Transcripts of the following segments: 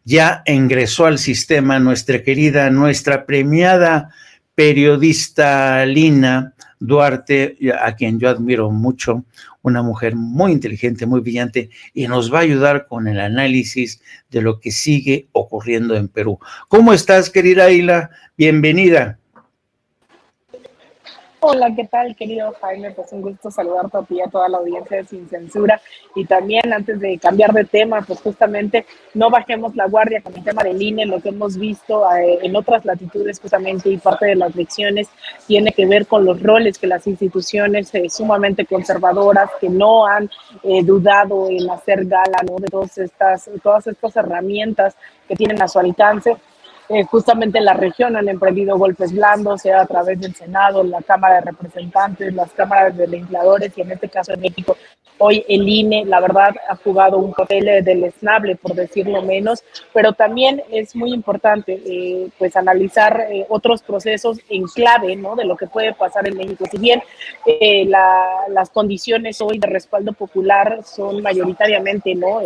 ya ingresó al sistema nuestra premiada periodista Lina Duarte, a quien yo admiro mucho, una mujer muy inteligente, muy brillante, y nos va a ayudar con el análisis de lo que sigue ocurriendo en Perú. ¿Cómo estás, querida Aila? Bienvenida. Hola, ¿qué tal, querido Jaime? Pues un gusto saludarte a ti y a toda la audiencia de Sin Censura. Y también, antes de cambiar de tema, pues justamente no bajemos la guardia con el tema del INE. Lo que hemos visto en otras latitudes justamente y parte de las lecciones tiene que ver con los roles que las instituciones sumamente conservadoras, que no han dudado en hacer gala, ¿no?, de todas estas herramientas que tienen a su alcance. Justamente en la región han emprendido golpes blandos, sea a través del Senado, la Cámara de Representantes, las cámaras de legisladores, y en este caso en México, hoy el INE, la verdad, ha jugado un papel deleznable, por decirlo menos, pero también es muy importante pues analizar otros procesos en clave, ¿no?, de lo que puede pasar en México. Si bien las condiciones hoy de respaldo popular son mayoritariamente, ¿no?,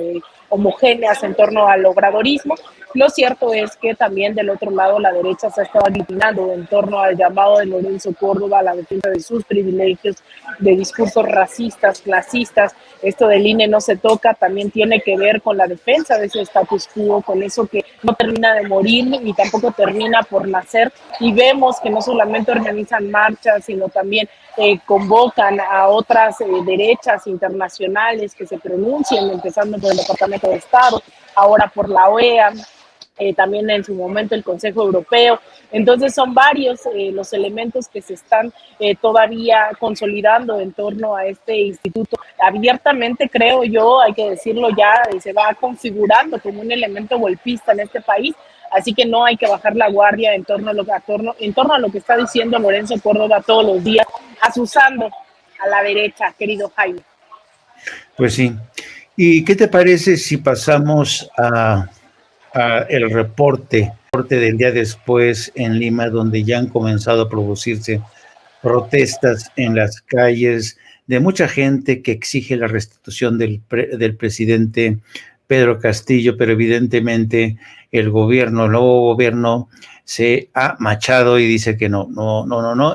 homogéneas en torno al obradorismo, lo cierto es que también del otro lado la derecha se ha estado aglutinando en torno al llamado de Lorenzo Córdoba a la defensa de sus privilegios, de discursos racistas, clasistas. Esto del INE no se toca, también tiene que ver con la defensa de ese status quo, con eso que no termina de morir y tampoco termina por nacer. Y vemos que no solamente organizan marchas, sino también convocan a otras derechas internacionales que se pronuncien, empezando por el Departamento de Estado, ahora por la OEA, también en su momento el Consejo Europeo. Entonces son varios los elementos que se están todavía consolidando en torno a este instituto. Abiertamente, creo yo, hay que decirlo ya, se va configurando como un elemento golpista en este país, así que no hay que bajar la guardia en torno a lo que está diciendo Lorenzo Córdoba todos los días, asusando a la derecha, querido Jaime. Pues sí. ¿Y qué te parece si pasamos a el reporte del día después en Lima, donde ya han comenzado a producirse protestas en las calles de mucha gente que exige la restitución del presidente Pedro Castillo, pero evidentemente el nuevo gobierno se ha machado y dice que no,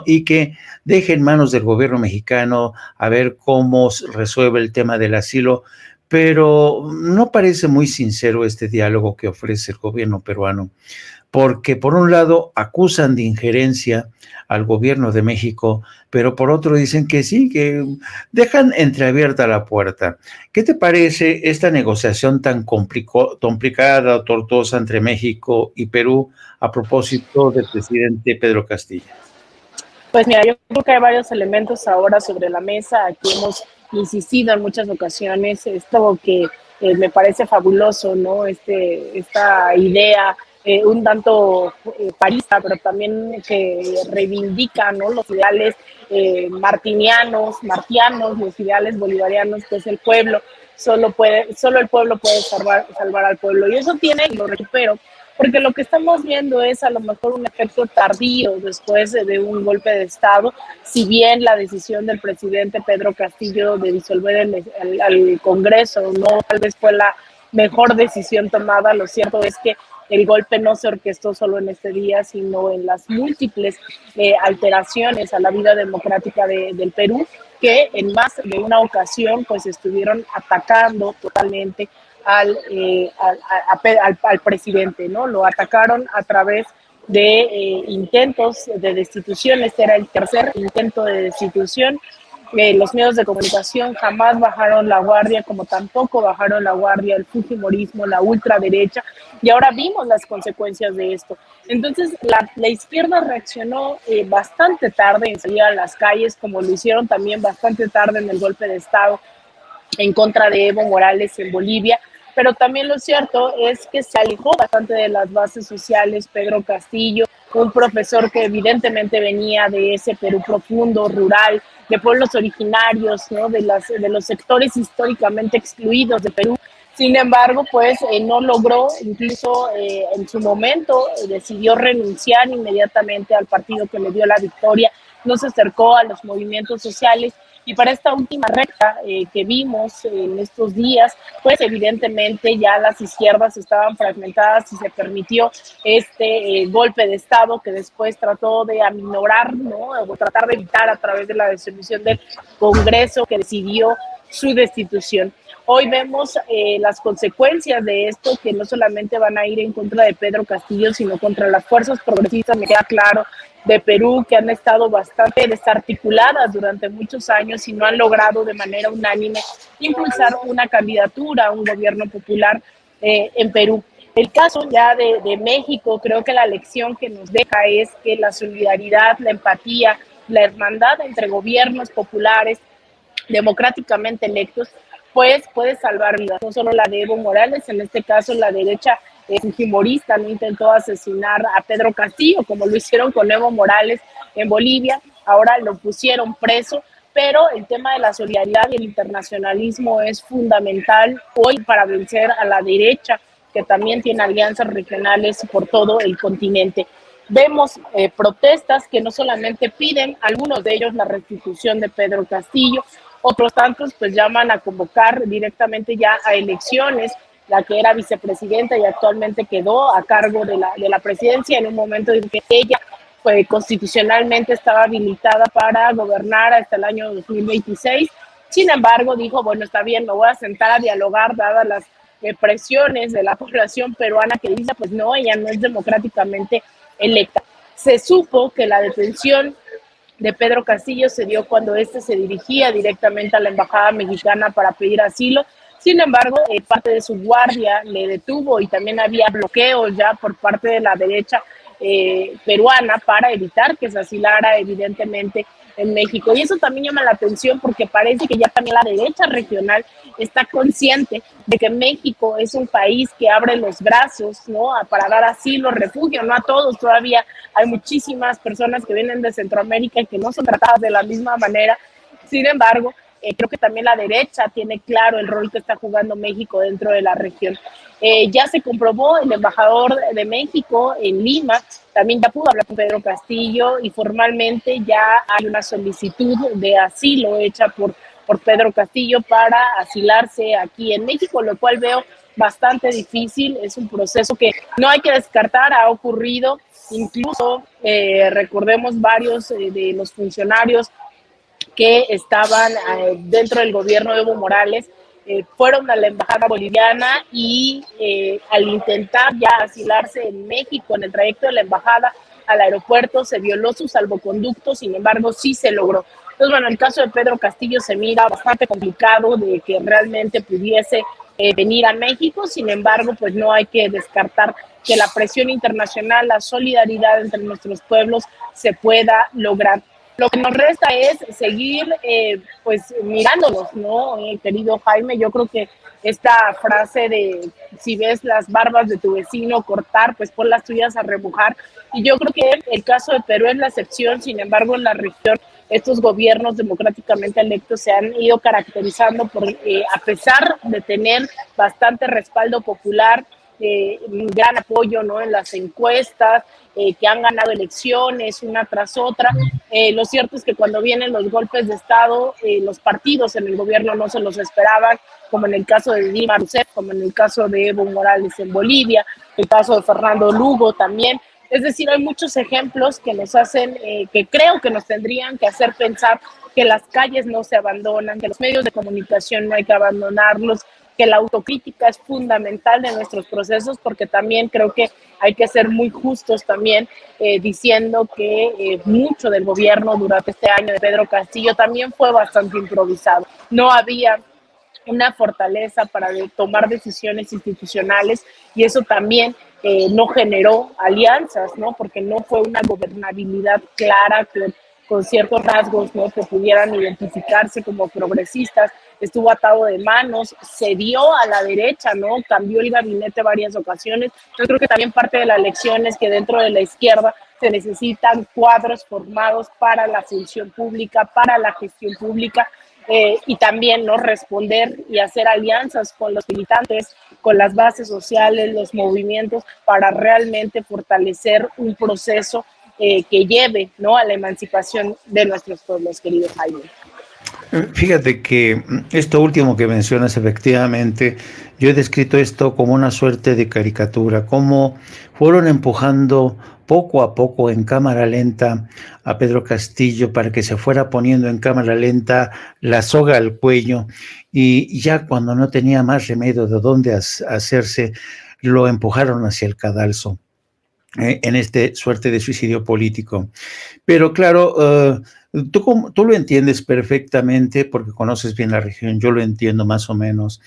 y que deje en manos del gobierno mexicano a ver cómo resuelve el tema del asilo. Pero no parece muy sincero este diálogo que ofrece el gobierno peruano, porque por un lado acusan de injerencia al gobierno de México, pero por otro dicen que sí, que dejan entreabierta la puerta. ¿Qué te parece esta negociación tan complicada, tortuosa entre México y Perú a propósito del presidente Pedro Castillo? Pues mira, yo creo que hay varios elementos ahora sobre la mesa. Aquí hemos insistido en muchas ocasiones, esto que me parece fabuloso, ¿no? Esta idea un tanto parista, pero también que reivindica, ¿no?, los ideales martianos, los ideales bolivarianos, que es el pueblo. Solo el pueblo puede salvar al pueblo. Y eso tiene, y lo recupero, porque lo que estamos viendo es a lo mejor un efecto tardío después de un golpe de Estado. Si bien la decisión del presidente Pedro Castillo de disolver al Congreso no tal vez fue la mejor decisión tomada, lo cierto es que el golpe no se orquestó solo en este día, sino en las múltiples alteraciones a la vida democrática del Perú, que en más de una ocasión pues estuvieron atacando totalmente al presidente, ¿no? Lo atacaron a través de intentos de destitución. Este era el tercer intento de destitución. Los medios de comunicación jamás bajaron la guardia, como tampoco bajaron la guardia el fujimorismo, la ultraderecha, y ahora vimos las consecuencias de esto. Entonces la izquierda reaccionó bastante tarde en salir a las calles, como lo hicieron también bastante tarde en el golpe de Estado en contra de Evo Morales en Bolivia, pero también lo cierto es que se alejó bastante de las bases sociales Pedro Castillo, un profesor que evidentemente venía de ese Perú profundo, rural, de pueblos originarios, ¿no?, de los sectores históricamente excluidos de Perú. Sin embargo, pues no logró, incluso en su momento decidió renunciar inmediatamente al partido que le dio la victoria, no se acercó a los movimientos sociales, Y para esta última recta que vimos en estos días, pues evidentemente ya las izquierdas estaban fragmentadas y se permitió este golpe de Estado que después trató de aminorar, ¿no? O tratar de evitar a través de la disolución del Congreso que decidió su destitución. Hoy vemos las consecuencias de esto, que no solamente van a ir en contra de Pedro Castillo, sino contra las fuerzas progresistas, me queda claro, de Perú, que han estado bastante desarticuladas durante muchos años y no han logrado de manera unánime impulsar una candidatura a un gobierno popular en Perú. El caso ya de México, creo que la lección que nos deja es que la solidaridad, la empatía, la hermandad entre gobiernos populares democráticamente electos, pues puede salvar vidas, no solo la de Evo Morales, en este caso la derecha fujimorista no intentó asesinar a Pedro Castillo, como lo hicieron con Evo Morales en Bolivia, ahora lo pusieron preso, pero el tema de la solidaridad y el internacionalismo es fundamental hoy para vencer a la derecha, que también tiene alianzas regionales por todo el continente. Vemos protestas que no solamente piden, algunos de ellos la restitución de Pedro Castillo, otros tantos pues llaman a convocar directamente ya a elecciones, la que era vicepresidenta y actualmente quedó a cargo de la presidencia en un momento en que ella pues, constitucionalmente estaba habilitada para gobernar hasta el año 2026. Sin embargo, dijo, bueno, está bien, me voy a sentar a dialogar dadas las presiones de la población peruana que dice, pues no, ella no es democráticamente electa. Se supo que la detención de Pedro Castillo se dio cuando éste se dirigía directamente a la embajada mexicana para pedir asilo. Sin embargo, parte de su guardia le detuvo y también había bloqueos ya por parte de la derecha peruana para evitar que se asilara evidentemente en México. Y eso también llama la atención porque parece que ya también la derecha regional está consciente de que México es un país que abre los brazos, ¿no? Para dar asilo, refugio, no a todos, todavía hay muchísimas personas que vienen de Centroamérica y que no son tratadas de la misma manera. Sin embargo, creo que también la derecha tiene claro el rol que está jugando México dentro de la región. Ya se comprobó, el embajador de México en Lima también ya pudo hablar con Pedro Castillo y formalmente ya hay una solicitud de asilo hecha por Pedro Castillo para asilarse aquí en México, lo cual veo bastante difícil. Es un proceso que no hay que descartar, ha ocurrido, incluso recordemos varios de los funcionarios que estaban dentro del gobierno de Evo Morales, fueron a la embajada boliviana y al intentar ya asilarse en México en el trayecto de la embajada al aeropuerto se violó su salvoconducto, sin embargo sí se logró. Entonces, bueno, el caso de Pedro Castillo se mira bastante complicado de que realmente pudiese venir a México, sin embargo, pues no hay que descartar que la presión internacional, la solidaridad entre nuestros pueblos se pueda lograr. Lo que nos resta es seguir pues mirándonos, ¿no? Querido Jaime, yo creo que esta frase de si ves las barbas de tu vecino cortar, pues pon las tuyas a remojar. Y yo creo que el caso de Perú es la excepción, sin embargo en la región estos gobiernos democráticamente electos se han ido caracterizando por, a pesar de tener bastante respaldo popular, un gran apoyo, ¿no? En las encuestas, que han ganado elecciones una tras otra. Lo cierto es que cuando vienen los golpes de Estado, los partidos en el gobierno no se los esperaban, como en el caso de Dilma Rousseff, como en el caso de Evo Morales en Bolivia, el caso de Fernando Lugo también. Es decir, hay muchos ejemplos que nos hacen, que creo que nos tendrían que hacer pensar que las calles no se abandonan, que los medios de comunicación no hay que abandonarlos, que la autocrítica es fundamental de nuestros procesos, porque también creo que hay que ser muy justos también diciendo que mucho del gobierno durante este año de Pedro Castillo también fue bastante improvisado. No había una fortaleza para tomar decisiones institucionales y eso también no generó alianzas, ¿no? Porque no fue una gobernabilidad clara con ciertos rasgos, ¿no? Que pudieran identificarse como progresistas. Estuvo atado de manos, cedió a la derecha, ¿no? Cambió el gabinete varias ocasiones. Yo creo que también parte de la lección es que dentro de la izquierda se necesitan cuadros formados para la función pública, para la gestión pública, y también no responder y hacer alianzas con los militantes, con las bases sociales, los movimientos, para realmente fortalecer un proceso que lleve, ¿no? A la emancipación de nuestros pueblos, querido Jaime. Fíjate que esto último que mencionas, efectivamente, yo he descrito esto como una suerte de caricatura, cómo fueron empujando poco a poco en cámara lenta a Pedro Castillo para que se fuera poniendo en cámara lenta la soga al cuello, y ya cuando no tenía más remedio de dónde hacerse, lo empujaron hacia el cadalso, en este suerte de suicidio político. Pero claro, tú lo entiendes perfectamente porque conoces bien la región, yo lo entiendo más o menos,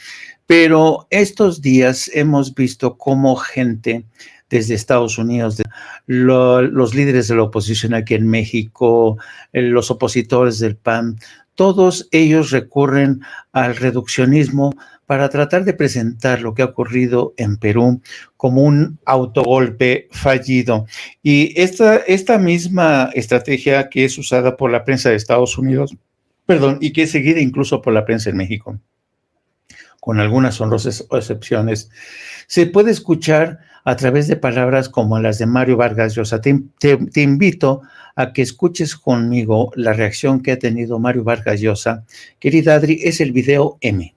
pero estos días hemos visto cómo gente desde Estados Unidos, los líderes de la oposición aquí en México, los opositores del PAN, todos ellos recurren al reduccionismo para tratar de presentar lo que ha ocurrido en Perú como un autogolpe fallido. Y esta misma estrategia que es usada por la prensa de Estados Unidos, perdón, y que es seguida incluso por la prensa en México, con algunas honrosas excepciones, se puede escuchar a través de palabras como las de Mario Vargas Llosa. Te invito a que escuches conmigo la reacción que ha tenido Mario Vargas Llosa. Querida Adri, es el video M.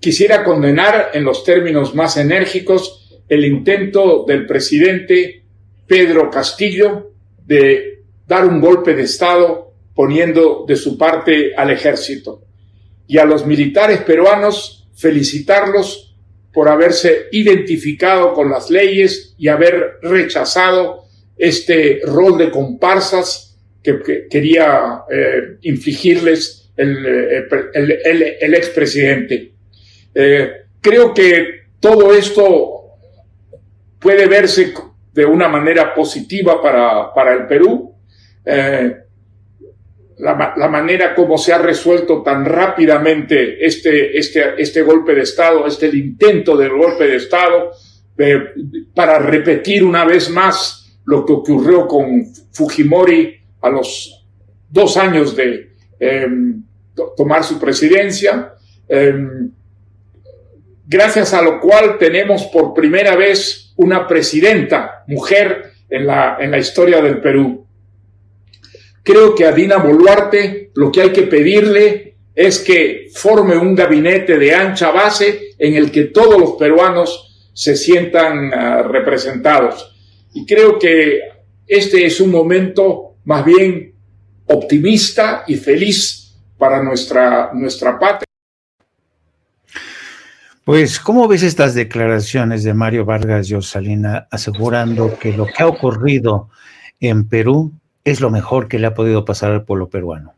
Quisiera condenar en los términos más enérgicos el intento del presidente Pedro Castillo de dar un golpe de Estado poniendo de su parte al ejército, y a los militares peruanos felicitarlos por haberse identificado con las leyes y haber rechazado este rol de comparsas que quería infligirles el expresidente. Creo que todo esto puede verse de una manera positiva para el Perú. La manera como se ha resuelto tan rápidamente este golpe de Estado, el intento del golpe de Estado, para repetir una vez más lo que ocurrió con Fujimori a los 2 años de tomar su presidencia, gracias a lo cual tenemos por primera vez una presidenta mujer en la historia del Perú. Creo que a Dina Boluarte lo que hay que pedirle es que forme un gabinete de ancha base en el que todos los peruanos se sientan representados. Y creo que este es un momento más bien optimista y feliz para nuestra patria. Pues, ¿cómo ves estas declaraciones de Mario Vargas Llosa, asegurando que lo que ha ocurrido en Perú es lo mejor que le ha podido pasar al pueblo peruano?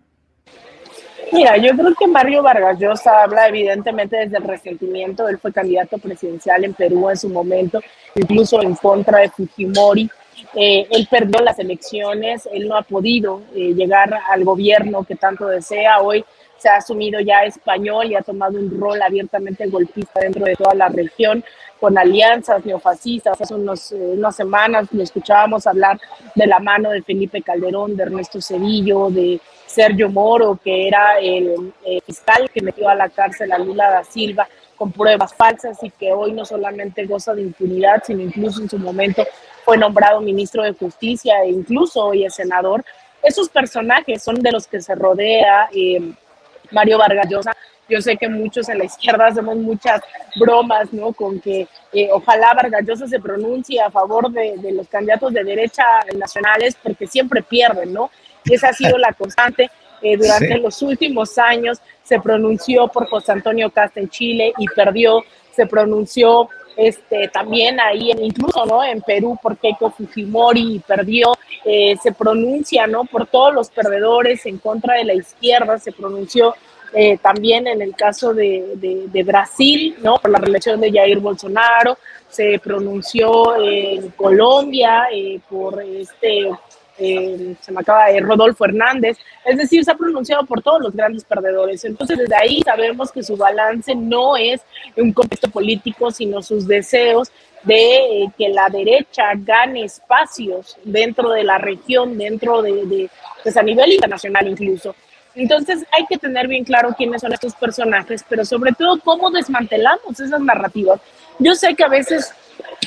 Mira, yo creo que Mario Vargas Llosa habla evidentemente desde el resentimiento. Él fue candidato presidencial en Perú en su momento, incluso en contra de Fujimori. Él perdió las elecciones, él no ha podido llegar al gobierno que tanto desea. Hoy se ha asumido ya español y ha tomado un rol abiertamente golpista dentro de toda la región, con alianzas neofascistas. Hace unas semanas lo escuchábamos hablar de la mano de Felipe Calderón, de Ernesto Zedillo, de Sergio Moro, que era el fiscal que metió a la cárcel a Lula da Silva con pruebas falsas y que hoy no solamente goza de impunidad, sino incluso en su momento fue nombrado ministro de Justicia e incluso hoy es senador. Esos personajes son de los que se rodea Mario Vargas Llosa. Yo sé que muchos en la izquierda hacemos muchas bromas, ¿no? Con que ojalá Vargas Llosa se pronuncie a favor de los candidatos de derecha nacionales porque siempre pierden, ¿no? Y esa ha sido la constante. Durante los últimos años se pronunció por José Antonio Kast en Chile y perdió. Se pronunció también ahí, incluso, ¿no?, en Perú por Keiko Fujimori y perdió. Se pronuncia, ¿no?, por todos los perdedores en contra de la izquierda. Se pronunció también en el caso de Brasil, ¿no?, por la reelección de Jair Bolsonaro. Se pronunció en Colombia por se me acaba de Rodolfo Hernández. Es decir, se ha pronunciado por todos los grandes perdedores. Entonces, desde ahí sabemos que su balance no es un contexto político, sino sus deseos de que la derecha gane espacios dentro de la región, dentro pues a nivel internacional incluso. Entonces hay que tener bien claro quiénes son estos personajes, pero sobre todo cómo desmantelamos esas narrativas. Yo sé que a veces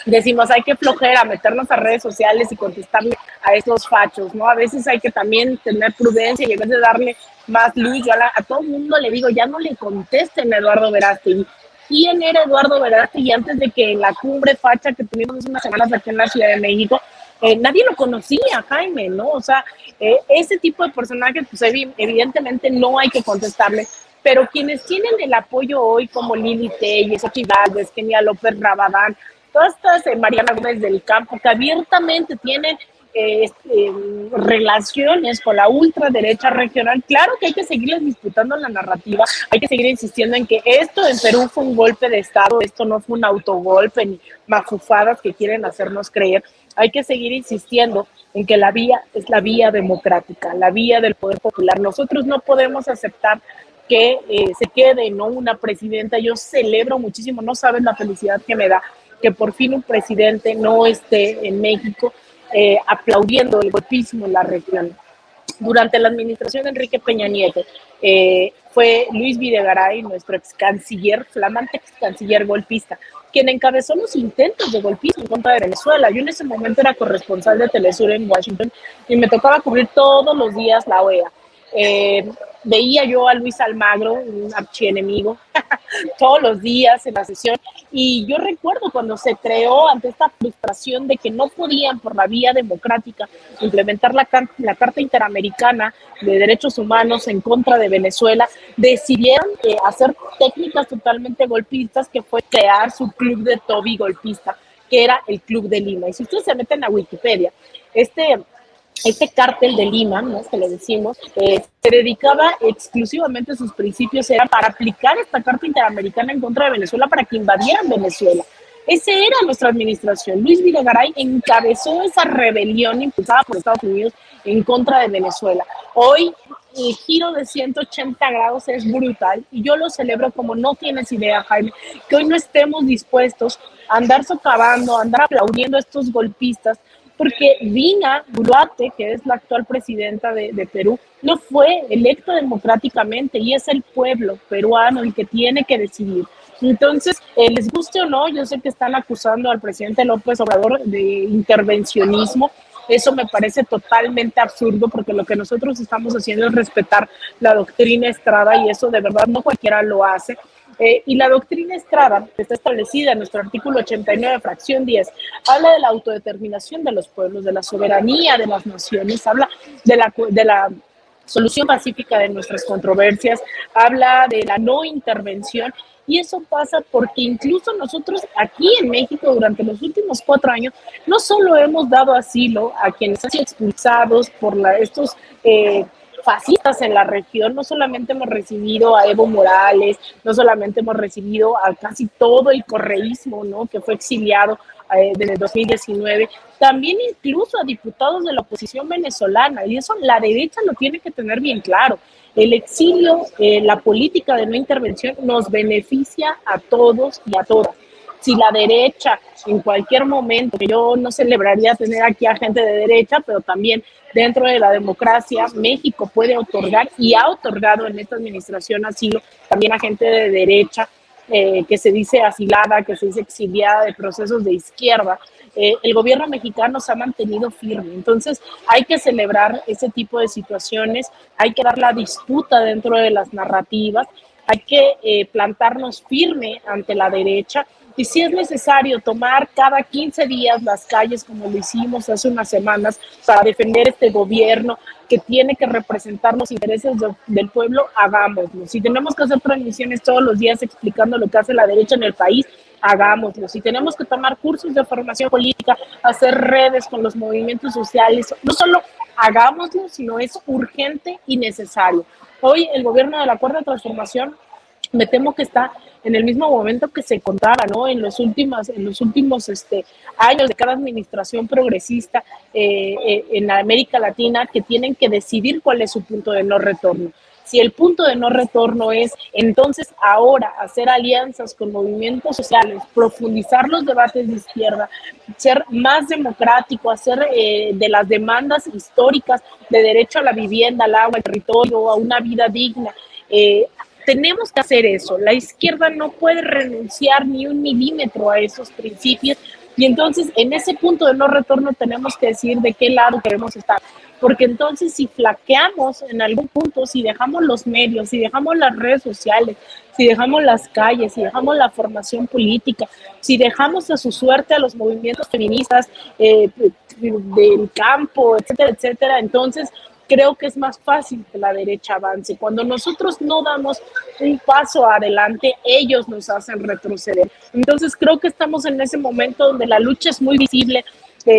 decimos hay que flojera meternos a redes sociales y contestarle a estos fachos, ¿no? A veces hay que también tener prudencia y en vez de darle más luz, yo a todo el mundo le digo, ya no le contesten a Eduardo Verástegui. ¿Quién era Eduardo Verástegui antes de que en la cumbre facha que tuvimos hace unas semanas aquí en la Ciudad de México, nadie lo conocía, Jaime, ¿no? O sea, ese tipo de personajes, pues evidentemente no hay que contestarle, pero quienes tienen el apoyo hoy, como Lili Telles, Xochitl Gálvez, Kenia López Rabadán, todas estas, Mariana Gómez del Campo, que abiertamente tienen relaciones con la ultraderecha regional, claro que hay que seguirles disputando la narrativa, hay que seguir insistiendo en que esto en Perú fue un golpe de Estado, esto no fue un autogolpe ni mafufadas que quieren hacernos creer. Hay que seguir insistiendo en que la vía es la vía democrática, la vía del poder popular. Nosotros no podemos aceptar que se quede, ¿no?, una presidenta. Yo celebro muchísimo, no sabes la felicidad que me da que por fin un presidente no esté en México aplaudiendo el golpismo en la región. Durante la administración de Enrique Peña Nieto, fue Luis Videgaray, nuestro ex canciller, flamante ex canciller golpista, quien encabezó los intentos de golpismo en contra de Venezuela. Yo en ese momento era corresponsal de Telesur en Washington y me tocaba cubrir todos los días la OEA. Veía yo a Luis Almagro, un archienemigo, todos los días en la sesión, y yo recuerdo cuando se creó ante esta frustración de que no podían por la vía democrática implementar la Carta Interamericana de Derechos Humanos en contra de Venezuela, decidieron hacer técnicas totalmente golpistas, que fue crear su club de Toby golpista, que era el Club de Lima. Y si ustedes se meten a Wikipedia, este cártel de Lima, ¿no?, que le decimos, se dedicaba exclusivamente, sus principios eran para aplicar esta Carta Interamericana en contra de Venezuela para que invadieran Venezuela. Esa era nuestra administración. Luis Videgaray encabezó esa rebelión impulsada por Estados Unidos en contra de Venezuela. Hoy el giro de 180 grados es brutal y yo lo celebro como no tienes idea, Jaime, que hoy no estemos dispuestos a andar socavando, a andar aplaudiendo a estos golpistas, porque Dina Boluarte, que es la actual presidenta de Perú, no fue electa democráticamente y es el pueblo peruano el que tiene que decidir. Entonces, les guste o no, yo sé que están acusando al presidente López Obrador de intervencionismo. Eso me parece totalmente absurdo, porque lo que nosotros estamos haciendo es respetar la doctrina Estrada y eso de verdad no cualquiera lo hace. Y la doctrina Estrada, que está establecida en nuestro artículo 89, fracción 10, habla de la autodeterminación de los pueblos, de la soberanía de las naciones, habla de la solución pacífica de nuestras controversias, habla de la no intervención, y eso pasa porque incluso nosotros aquí en México durante los últimos 4 años no solo hemos dado asilo a quienes han sido expulsados por estos fascistas en la región, no solamente hemos recibido a Evo Morales, no solamente hemos recibido a casi todo el correísmo, ¿no?, que fue exiliado desde el 2019, también incluso a diputados de la oposición venezolana, y eso la derecha lo tiene que tener bien claro. El exilio, la política de no intervención nos beneficia a todos y a todas. Si la derecha en cualquier momento, que yo no celebraría tener aquí a gente de derecha, pero también dentro de la democracia, México puede otorgar y ha otorgado en esta administración asilo también a gente de derecha, que se dice asilada, que se dice exiliada de procesos de izquierda. El gobierno mexicano se ha mantenido firme. Entonces hay que celebrar ese tipo de situaciones, hay que dar la disputa dentro de las narrativas, hay que plantarnos firme ante la derecha, y si es necesario tomar cada 15 días las calles como lo hicimos hace unas semanas para defender este gobierno que tiene que representar los intereses del pueblo, hagámoslo. Si tenemos que hacer transmisiones todos los días explicando lo que hace la derecha en el país, hagámoslo. Si tenemos que tomar cursos de formación política, hacer redes con los movimientos sociales, no solo hagámoslo, sino es urgente y necesario. Hoy el gobierno de la Cuarta Transformación, me temo que está en el mismo momento que se encontraba, ¿no?, en los últimos años de cada administración progresista en América Latina, que tienen que decidir cuál es su punto de no retorno. Si el punto de no retorno es entonces ahora hacer alianzas con movimientos sociales, profundizar los debates de izquierda, ser más democrático, hacer de las demandas históricas de derecho a la vivienda, al agua, al territorio, a una vida digna, tenemos que hacer eso. La izquierda no puede renunciar ni un milímetro a esos principios Y entonces, en ese punto de no retorno tenemos que decir de qué lado queremos estar. Porque entonces si flaqueamos en algún punto, si dejamos los medios, si dejamos las redes sociales, si dejamos las calles, si dejamos la formación política, si dejamos a su suerte a los movimientos feministas del campo, etcétera, etcétera, entonces creo que es más fácil que la derecha avance. Cuando nosotros no damos un paso adelante, ellos nos hacen retroceder. Entonces creo que estamos en ese momento donde la lucha es muy visible,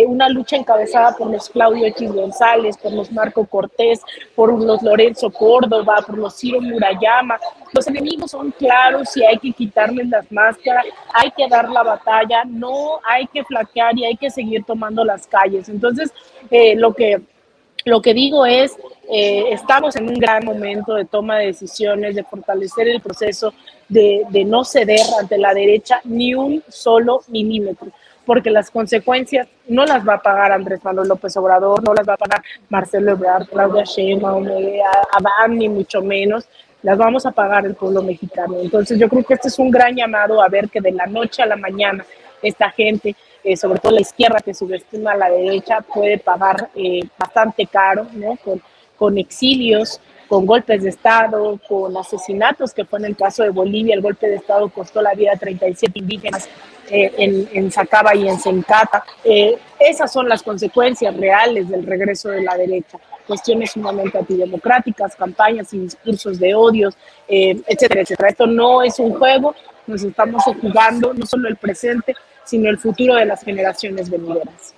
una lucha encabezada por los Claudio X González, por los Marco Cortés, por los Lorenzo Córdoba, por los Ciro Murayama. Los enemigos son claros y hay que quitarles las máscaras, hay que dar la batalla, no hay que flaquear y hay que seguir tomando las calles. Entonces, lo que digo es, estamos en un gran momento de toma de decisiones, de fortalecer el proceso, de no ceder ante la derecha ni un solo milímetro, porque las consecuencias no las va a pagar Andrés Manuel López Obrador, no las va a pagar Marcelo Ebrard, Claudia Sheinbaum, Adán, ni mucho menos, las vamos a pagar el pueblo mexicano. Entonces yo creo que este es un gran llamado a ver que de la noche a la mañana esta gente, sobre todo la izquierda que subestima a la derecha, puede pagar bastante caro, ¿no? Con exilios, con golpes de Estado, con asesinatos, que fue en el caso de Bolivia, el golpe de Estado costó la vida a 37 indígenas en Sacaba y en Sencata. Esas son las consecuencias reales del regreso de la derecha. Cuestiones sumamente antidemocráticas, campañas y discursos de odios, etcétera, etcétera. Esto no es un juego, nos estamos jugando no solo el presente, sino el futuro de las generaciones venideras.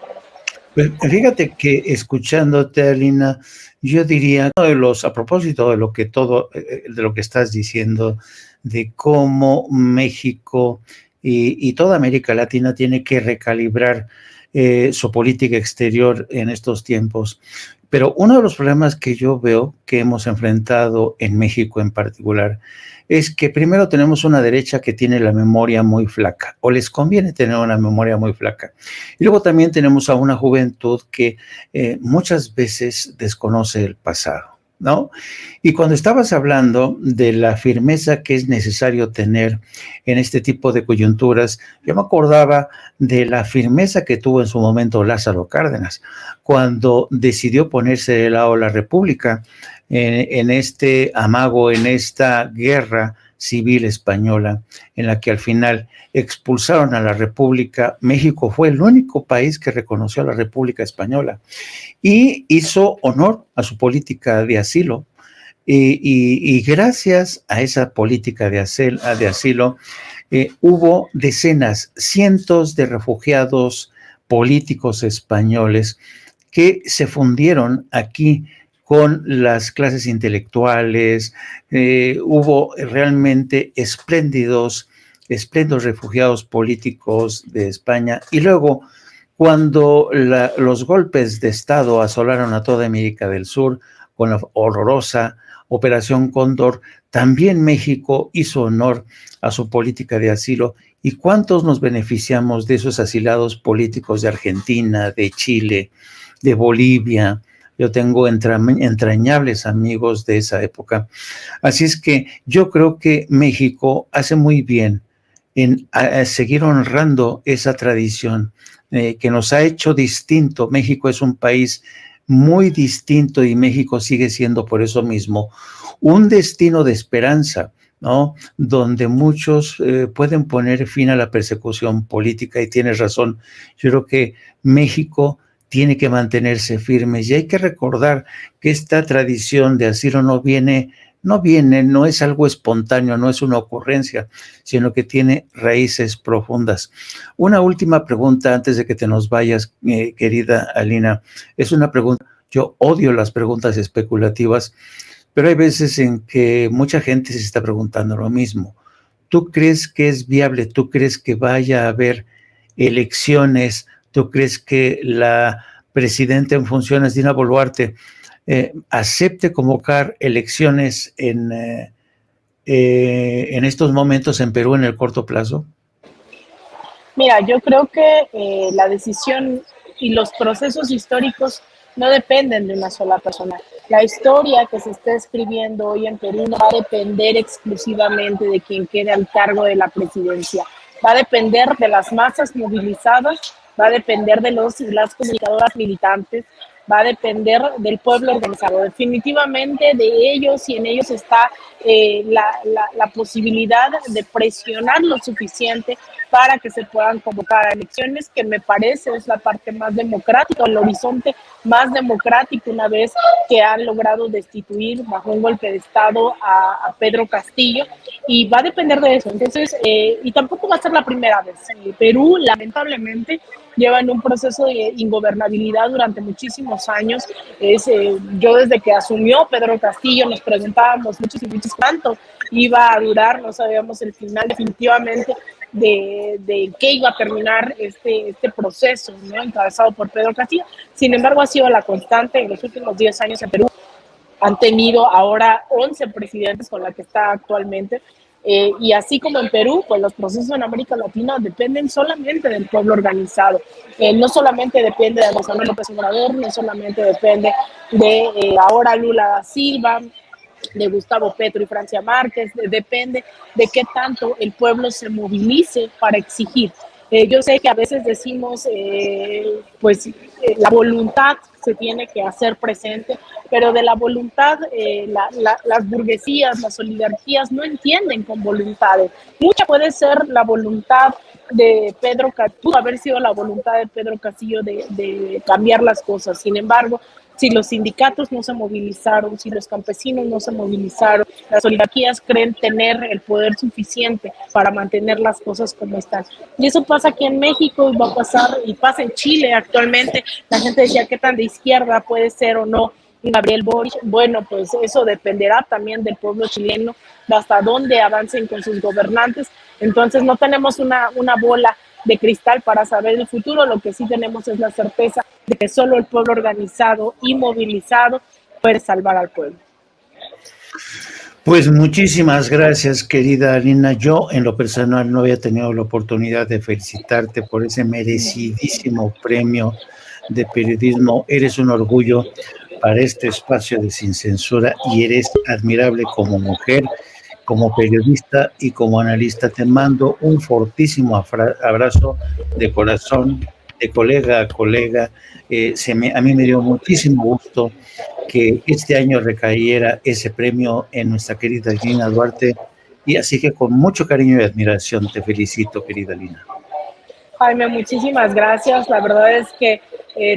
Pues fíjate que escuchándote, Alina, yo diría, a propósito de lo que estás diciendo, de cómo México y toda América Latina tiene que recalibrar su política exterior en estos tiempos. Pero uno de los problemas que yo veo que hemos enfrentado en México en particular es que primero tenemos una derecha que tiene la memoria muy flaca, o les conviene tener una memoria muy flaca. Y luego también tenemos a una juventud que muchas veces desconoce el pasado, ¿no? Y cuando estabas hablando de la firmeza que es necesario tener en este tipo de coyunturas, yo me acordaba de la firmeza que tuvo en su momento Lázaro Cárdenas, cuando decidió ponerse del lado de la República en este amago, en esta guerra civil española, en la que al final expulsaron a la República. México fue el único país que reconoció a la República Española y hizo honor a su política de asilo. Y gracias a esa política de asilo hubo decenas, cientos de refugiados políticos españoles que se fundieron aquí con las clases intelectuales. Hubo realmente espléndos refugiados políticos de España. Y luego, cuando los golpes de Estado asolaron a toda América del Sur, con la horrorosa Operación Cóndor, también México hizo honor a su política de asilo. ¿Y cuántos nos beneficiamos de esos asilados políticos de Argentina, de Chile, de Bolivia? Yo tengo entrañables amigos de esa época. Así es que yo creo que México hace muy bien en seguir honrando esa tradición que nos ha hecho distinto. México es un país muy distinto y México sigue siendo por eso mismo un destino de esperanza, ¿no? Donde muchos pueden poner fin a la persecución política, y tienes razón. Yo creo que México tiene que mantenerse firme, y hay que recordar que esta tradición de asilo no es algo espontáneo, no es una ocurrencia, sino que tiene raíces profundas. Una última pregunta antes de que te nos vayas, querida Alina. Es una pregunta, yo odio las preguntas especulativas, pero hay veces en que mucha gente se está preguntando lo mismo. ¿Tú crees que es viable? ¿Tú crees que vaya a haber elecciones? ¿Tú crees que la presidenta en funciones, Dina Boluarte, acepte convocar elecciones en estos momentos en Perú en el corto plazo? Mira, yo creo que la decisión y los procesos históricos no dependen de una sola persona. La historia que se está escribiendo hoy en Perú no va a depender exclusivamente de quien quede al cargo de la presidencia. va a depender de las masas movilizadas, va a depender de los y las comunicadoras militantes, va a depender del pueblo organizado, definitivamente de ellos, y en ellos está la posibilidad de presionar lo suficiente para que se puedan convocar a elecciones, que me parece es la parte más democrática, el horizonte más democrático, una vez que han logrado destituir bajo un golpe de Estado a Pedro Castillo, y va a depender de eso. Entonces, y tampoco va a ser la primera vez. Perú, lamentablemente, lleva en un proceso de ingobernabilidad durante muchísimos años. Yo desde que asumió Pedro Castillo nos preguntábamos muchos cuánto iba a durar, no sabíamos el final definitivamente de qué iba a terminar este proceso, ¿no?, encabezado por Pedro Castillo. Sin embargo, ha sido la constante en los últimos 10 años en Perú. Han tenido ahora 11 presidentes con la que está actualmente. Y así como en Perú, pues los procesos en América Latina dependen solamente del pueblo organizado. No solamente depende de Andrés Manuel López Obrador, no solamente depende de ahora Lula da Silva, de Gustavo Petro y Francia Márquez, depende de qué tanto el pueblo se movilice para exigir. Yo sé que a veces decimos, la voluntad se tiene que hacer presente, pero de la voluntad las burguesías, las oligarquías no entienden con voluntades. Mucha puede ser la voluntad de Pedro Castillo, pudo haber sido la voluntad de Pedro Castillo de cambiar las cosas. Sin embargo, si los sindicatos no se movilizaron, si los campesinos no se movilizaron, las oligarquías creen tener el poder suficiente para mantener las cosas como están. Y eso pasa aquí en México y va a pasar, y pasa en Chile actualmente. La gente decía qué tan de izquierda puede ser o no Gabriel Boric. Bueno, pues eso dependerá también del pueblo chileno, de hasta dónde avancen con sus gobernantes. Entonces no tenemos una bola de cristal para saber el futuro. Lo que sí tenemos es la certeza de que solo el pueblo organizado y movilizado puede salvar al pueblo. Pues muchísimas gracias, querida Alina. Yo en lo personal no había tenido la oportunidad de felicitarte por ese merecidísimo premio de periodismo. Eres un orgullo para este espacio de Sin Censura y eres admirable como mujer, como periodista y como analista. Te mando un fortísimo abrazo de corazón, de colega a colega. A mí me dio muchísimo gusto que este año recayera ese premio en nuestra querida Lina Duarte, y así que con mucho cariño y admiración te felicito, querida Lina. Jaime, muchísimas gracias. La verdad es que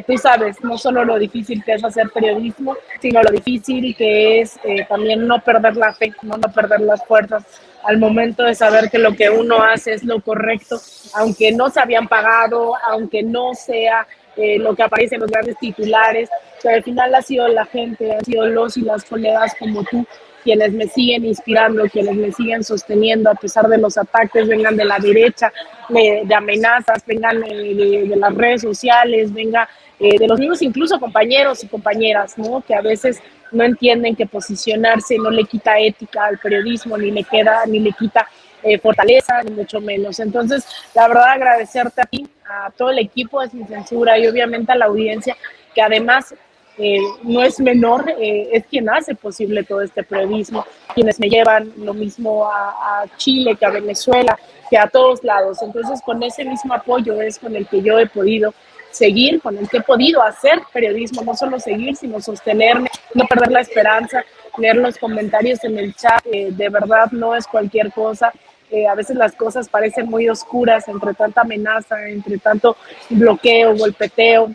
tú sabes no solo lo difícil que es hacer periodismo, sino lo difícil que es también no perder la fe, no perder las fuerzas al momento de saber que lo que uno hace es lo correcto, aunque no se habían pagado, aunque no sea lo que aparece en los grandes titulares, pero al final ha sido la gente, han sido los y las colegas como tú quienes me siguen inspirando, quienes me siguen sosteniendo a pesar de los ataques, vengan de la derecha, de amenazas, vengan de las redes sociales, venga de los mismos incluso compañeros y compañeras, ¿no?, que a veces no entienden que posicionarse no le quita ética al periodismo, ni le quita fortaleza, ni mucho menos. Entonces, la verdad, agradecerte a ti, a todo el equipo de Sin Censura y obviamente a la audiencia, que además no es menor, es quien hace posible todo este periodismo, quienes me llevan lo mismo a Chile, que a Venezuela, que a todos lados. Entonces, con ese mismo apoyo es con el que yo he podido seguir, con el que he podido hacer periodismo, no solo seguir, sino sostenerme, no perder la esperanza, leer los comentarios en el chat, de verdad no es cualquier cosa. A veces las cosas parecen muy oscuras entre tanta amenaza, entre tanto bloqueo, golpeteo.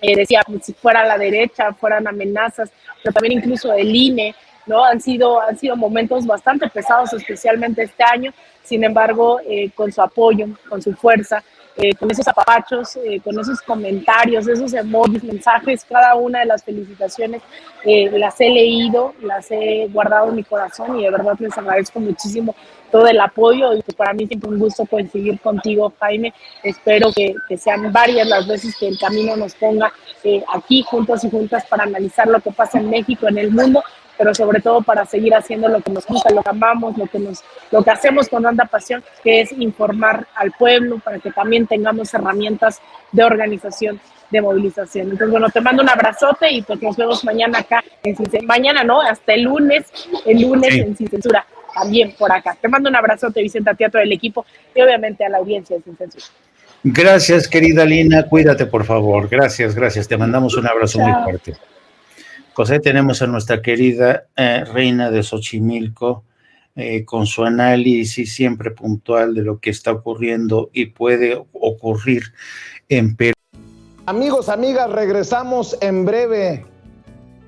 Decía, como si fuera la derecha, fueran amenazas, pero también incluso el INE, ¿no? Han sido momentos bastante pesados, especialmente este año. Sin embargo, con su apoyo, con su fuerza, con esos apapachos, con esos comentarios, esos emojis, mensajes, cada una de las felicitaciones las he leído, las he guardado en mi corazón y de verdad les agradezco muchísimo todo el apoyo, y para mí siempre un gusto coincidir contigo, Jaime. Espero que sean varias las veces que el camino nos ponga aquí juntos y juntas para analizar lo que pasa en México, en el mundo, pero sobre todo para seguir haciendo lo que nos gusta, lo que amamos, lo que hacemos con tanta pasión, que es informar al pueblo para que también tengamos herramientas de organización, de movilización. Entonces, bueno, te mando un abrazote y pues nos vemos mañana acá, mañana no, hasta el lunes sí, en Sin Censura. también por acá. Te mando un abrazote, Vicente, a ti, a todo el equipo y obviamente a la audiencia de Sin Censura. Gracias, querida Lina, cuídate por favor. Gracias, te mandamos un abrazo muy fuerte. Pues ahí tenemos a nuestra querida reina de Xochimilco, con su análisis siempre puntual de lo que está ocurriendo y puede ocurrir en Perú. Amigos, amigas, regresamos en breve,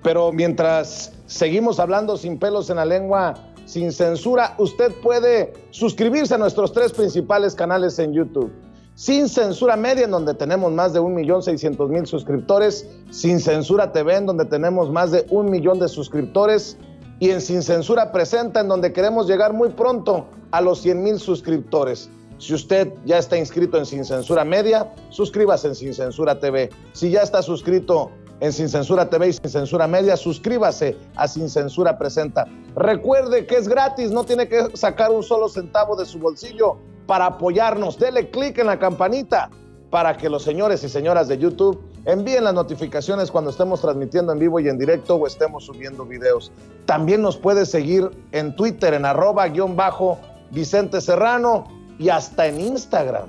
pero mientras seguimos hablando sin pelos en la lengua, sin censura, usted puede suscribirse a nuestros 3 principales canales en YouTube. Sin Censura Media, en donde tenemos más de 1,600,000 suscriptores, Sin Censura TV, en donde tenemos más de 1 millón de suscriptores, y en Sin Censura Presenta, en donde queremos llegar muy pronto a los 100,000 suscriptores. Si usted ya está inscrito en Sin Censura Media, suscríbase en Sin Censura TV. Si ya está suscrito en Sin Censura TV y Sin Censura Media, suscríbase a Sin Censura Presenta. Recuerde que es gratis, no tiene que sacar un solo centavo de su bolsillo para apoyarnos. Dele clic en la campanita para que los señores y señoras de YouTube envíen las notificaciones cuando estemos transmitiendo en vivo y en directo o estemos subiendo videos. También nos puede seguir en Twitter en @_Vicente Serrano y hasta en Instagram.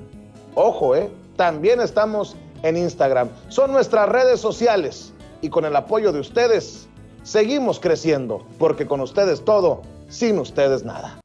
Ojo, también estamos en Instagram. Son nuestras redes sociales y con el apoyo de ustedes seguimos creciendo, porque con ustedes todo, sin ustedes nada.